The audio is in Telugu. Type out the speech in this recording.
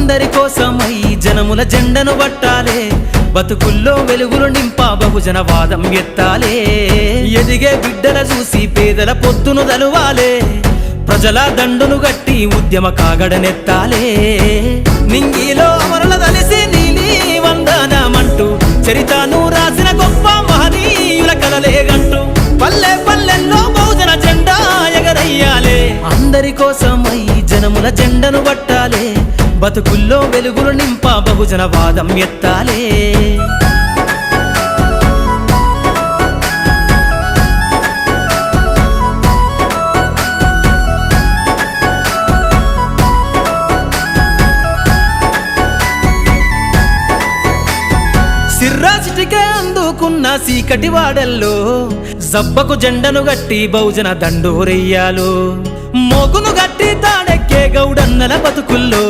అందరి కోసమై జనముల జెండను పట్టాలే, బతుకుల్లో వెలుగులు నింపా బహుజన వాదం ఎత్తాలే. ఎదిగే బిడ్డల చూసి పేదల పొత్తును దలువాలే, ప్రజల దండును గట్టి ఉద్యమ కాగడనెత్తాలే. నింగిలో అమరుల దలిసి నీలి వందనమంటూ చరితను రాసిన గొప్ప మహనీయుల కలలేగంటూ పల్లె పల్లెల్లో బహుజన జెండా ఎగరయ్యాలే. అందరి కోసమై జనముల జెండను పట్టాలే, బతుకుల్లో వెలుగులు నింపా బహుజన వాదం ఎత్తాలే. సిర్రాసిటికే అందుకున్న సీకటి వాడల్లో జబ్బకు జెండను గట్టి బహుజన దండోరెయ్యాలు. మోగును గట్టి తాడెక్కే గౌడన్నల బతుకుల్లో